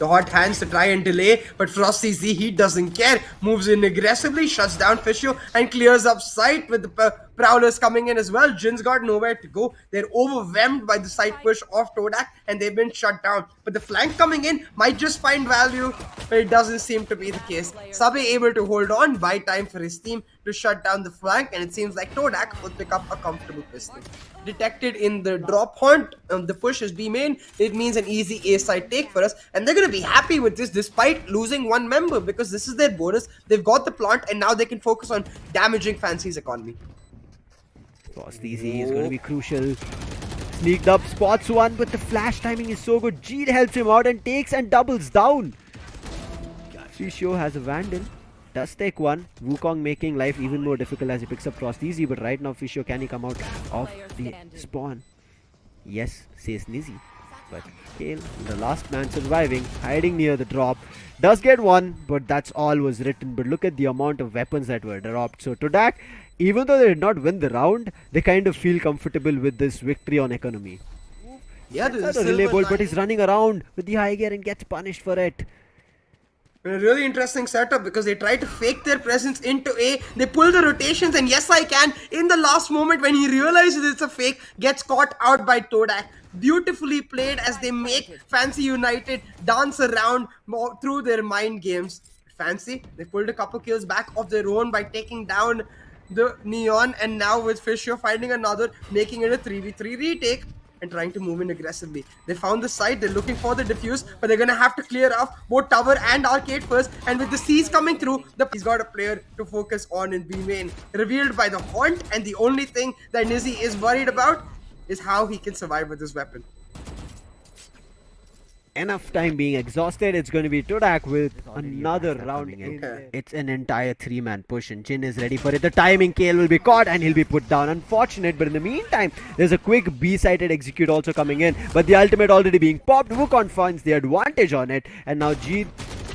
the hot hands to try and delay, but FrostyZ, he doesn't care. Moves in aggressively, shuts down Fishu, and clears up sight with the Prowlers coming in as well. Jin's got nowhere to go. They're overwhelmed by the side push of Todak, and they've been shut down. But the flank coming in might just find value, but it doesn't seem to be the case. Subbey able to hold on, buy time for his team to shut down the flank, and it seems like Todak will pick up a comfortable pistol. Detected in the drop hunt, the push is B main. It means an easy A side take for us, and they're going to be happy with this despite losing one member, because this is their bonus. They've got the plant, and now they can focus on damaging Fancy's economy. FrostyZ is going to be crucial. Sneaked up, spots one, but the flash timing is so good. Jeed helps him out and takes and doubles down. Fishu has a Vandal. Does take one. Wukong making life even more difficult as he picks up FrostyZ, but right now Fishu, can he come out of the spawn? Yes, says Nizzy. But kayle, the last man surviving, hiding near the drop, does get one, but that's all was written. But look at the amount of weapons that were dropped. So Todak, even though they did not win the round, they kind of feel comfortable with this victory on economy. Yeah, That's a relay bolt, but he's running around with the high gear and gets punished for it. A really interesting setup, because they try to fake their presence into A. They pull the rotations, and YESicaN, in the last moment when he realizes it's a fake, gets caught out by Todak. Beautifully played as they make Fancy United dance around through their mind games. Fancy, they pulled a couple kills back of their own by taking down the Neon, and now with Fishu finding another, making it a 3v3 retake and trying to move in aggressively. They found the site, they're looking for the defuse, but they're gonna have to clear off both tower and arcade first, and with the C's coming through, he's got a player to focus on in B main. Revealed by the haunt, and the only thing that Nizzy is worried about is how he can survive with this weapon. Enough time being exhausted, it's going to be Todak with another round. It's an entire 3-man push, and Jin is ready for it. The timing, kayle will be caught and he'll be put down. Unfortunate, but in the meantime, there's a quick B-sided execute also coming in. But the ultimate already being popped. Wukong finds the advantage on it, and now jeed,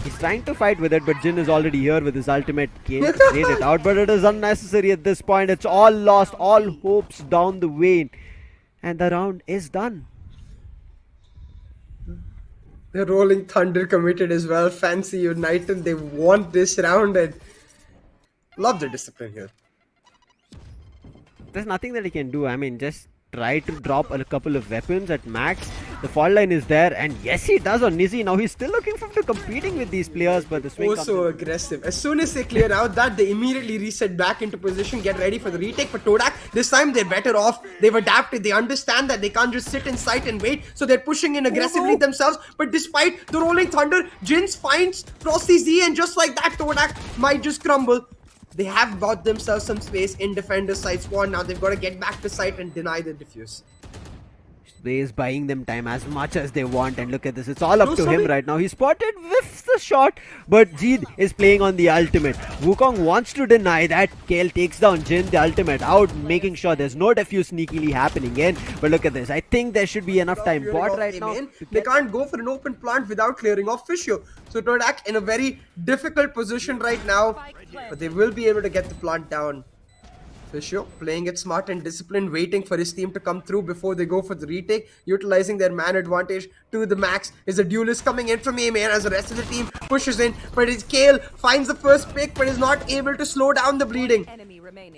he's trying to fight with it, but Jin is already here with his ultimate. Kayle laid it out, but it is unnecessary at this point. It's all lost, all hopes down the vein, and the round is done. The Rolling Thunder committed as well. Fancy United, they want this round, and love the discipline here. There's nothing that he can do. I mean, just try to drop a couple of weapons at max. The fault line is there, and yes, he does on Nizzy. Now he's still looking forward to competing with these players, but the swing so aggressive. As soon as they clear out that, they immediately reset back into position, get ready for the retake. For Todak, this time they're better off. They've adapted. They understand that they can't just sit in sight and wait, so they're pushing in aggressively themselves. But despite the Rolling Thunder, Jin finds FrostyZ, and just like that, Todak might just crumble. They have got themselves some space in defender's side spawn. Now they've got to get back to site and deny the diffuse. Subbey is buying them time as much as they want, and look at this, it's all up to him right now. He spotted, whiffs the shot, but jeed is playing on the ultimate. Wukong wants to deny that. Kayle takes down Jin, the ultimate out, making sure there's no defuse sneakily happening in. But look at this, I think there should be enough time. Bot right now, they can't go for an open plant without clearing off Fishu. So Todak in a very difficult position right now, but they will be able to get the plant down. Fishu playing it smart and disciplined, waiting for his team to come through before they go for the retake, utilizing their man advantage to the max. Is a duelist coming in from A main as the rest of the team pushes in, but it's kayle finds the first pick but is not able to slow down the bleeding.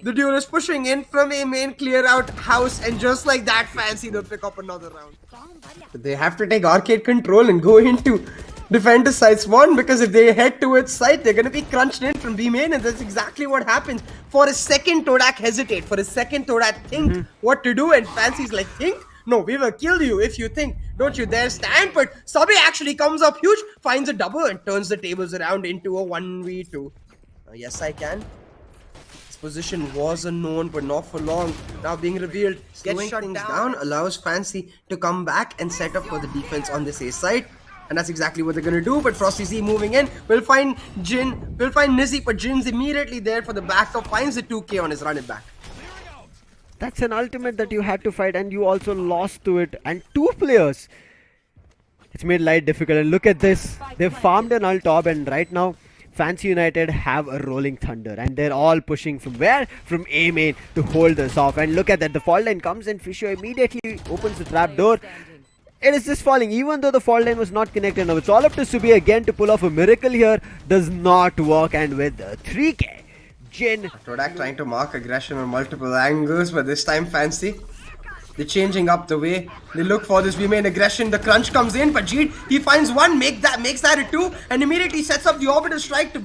The duelist pushing in from A main, clear out house, and just like that, Fancy they'll pick up another round. But they have to take arcade control and go into defender side spawn, because if they head towards site, they're going to be crunched in from B main, and that's exactly what happens. For a second, Todak hesitate. For a second, Todak think what to do, and Fancy's like, think? No, we will kill you if you think. Don't you dare stand. But Subbey actually comes up huge, finds a double, and turns the tables around into a 1v2. YESicaN. His position was unknown, but not for long. Now being revealed, gets shut down, allows Fancy to come back and set up for the defense on this A side. And that's exactly what they're going to do. But FrostyZ moving in, will find Jin, will find Nizzy, but Jin's immediately there for the backup, finds the 2k on his run it back. That's an ultimate that you had to fight, and you also lost to it. And 2 players. It's made life difficult. And look at this. They've farmed an ult top, and right now, Fancy United have a Rolling Thunder. And they're all pushing from where? From A main to hold this off. And look at that. The fault line comes in. Fishu immediately opens the trap door. It is just falling, even though the fault line was not connected. Now it's all up to Subbey again to pull off a miracle here. Does not work, and with 3k, Jin. Todak trying to mark aggression on multiple angles, but this time Fancy. They're changing up the way they look for this V-main aggression. The crunch comes in, but jeed, he finds one, makes that a 2, and immediately sets up the orbital strike to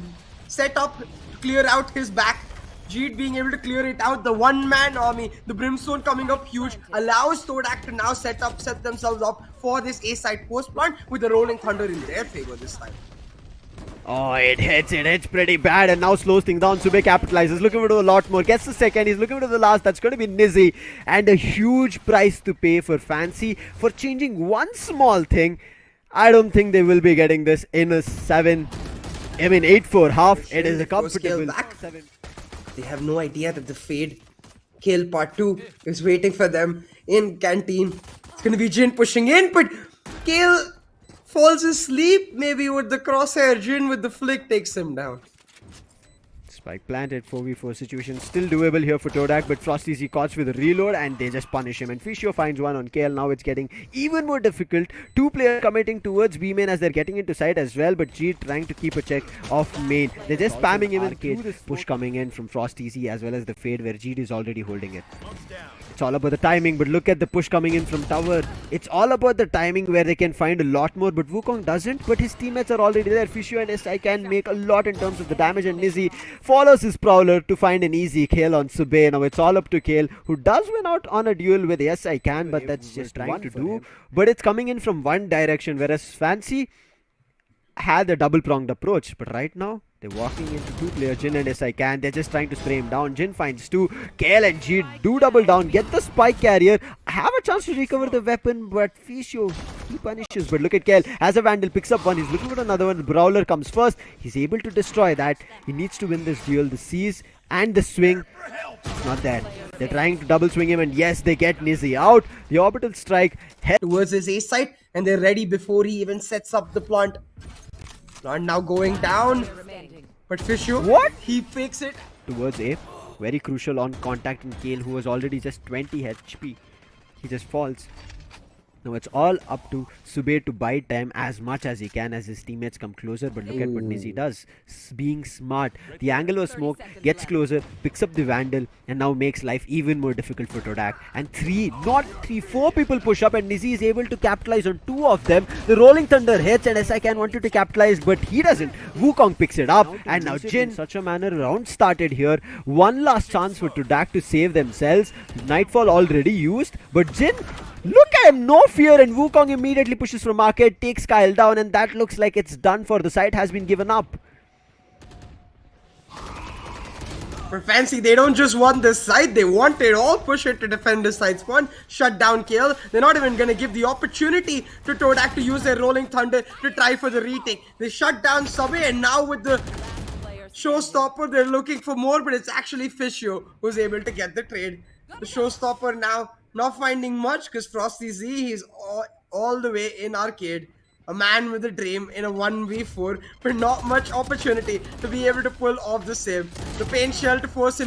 set up, to clear out his back. jeed being able to clear it out. The one-man army, the Brimstone coming up huge, allows Todak to now set themselves up for this A-side post plant with the Rolling Thunder in their favor this time. Oh, it hits pretty bad, and now slows things down. Subbey capitalizes, looking to do a lot more, gets the second, he's looking to the last. That's going to be Nizzy, and a huge price to pay for Fancy for changing one small thing. I don't think they will be getting this in a 8-4 half. It is a comfortable 7. They have no idea that the Fade Kill Part 2 is waiting for them in Canteen. It's going to be Jin pushing in, but Kayle falls asleep, maybe with the crosshair. Jin with the flick takes him down. Spike planted, 4v4 situation still doable here for Todak, but FrostyZ caught with a reload and they just punish him. And Fisio finds one on Kayle. Now it's getting even more difficult. 2 players committing towards B main as they're getting into side as well, but jeed trying to keep a check off main. They're just spamming him in through this push coming in from FrostyZ as well as the Fade where jeed is already holding it. It's all about the timing, but look at the push coming in from tower. It's all about the timing where they can find a lot more, but Wukong doesn't, but his teammates are already there. Fisio and YESicaN make a lot in terms of the damage, and Nizzy follows his Prowler to find an easy kill on Subbey. Now it's all up to Kayle, who does win out on a duel with YESicaN, but that's just trying to do. But it's coming in from one direction, whereas Fancy had a double-pronged approach, but right now they're walking into 2 players, Jin and YESicaN. They're just trying to spray him down. Jin finds 2. Kayle and jeed do double down, get the spike carrier, have a chance to recover the weapon, but Fisio, he punishes. But look at Kayle, as a Vandal picks up one, he's looking for another one. Brawler comes first, he's able to destroy that. He needs to win this duel. The seize and the swing, it's not there. They're trying to double swing him, and yes, they get Nizzy out. The orbital strike towards his A side, and they're ready before he even sets up the plant. Plant now going down, but Fisio, what? He fakes it towards A. Very crucial on contact in Kayle, who was already just 20 HP. He just falls. Now it's all up to Subbey to buy time as much as he can as his teammates come closer. But look at what Nizzy does. Being smart. The angle was smoked, gets closer, picks up the Vandal, and now makes life even more difficult for Todak. And 4 people push up, and Nizzy is able to capitalize on 2 of them. The Rolling Thunder hits, and YESicaN wanted to capitalize, but he doesn't. Wukong picks it up, and now Jin, in such a manner, round started here. One last chance for Todak to save themselves. Nightfall already used, but Jin, look at him, no fear, and Wukong immediately pushes from arcade, takes Kayle down, and that looks like it's done for. The site has been given up. For Fancy, they don't just want this side, they want it all. Push it to defend this side spawn, shut down Kayle. They're not even going to give the opportunity to Todak to use their Rolling Thunder to try for the retake. They shut down Subbey, and now with the showstopper, they're looking for more, but it's actually Fisio who's able to get the trade. The showstopper now not finding much because FrostyZ, he's all the way in arcade. A man with a dream in a 1v4, but not much opportunity to be able to pull off the save. The paint shell to force him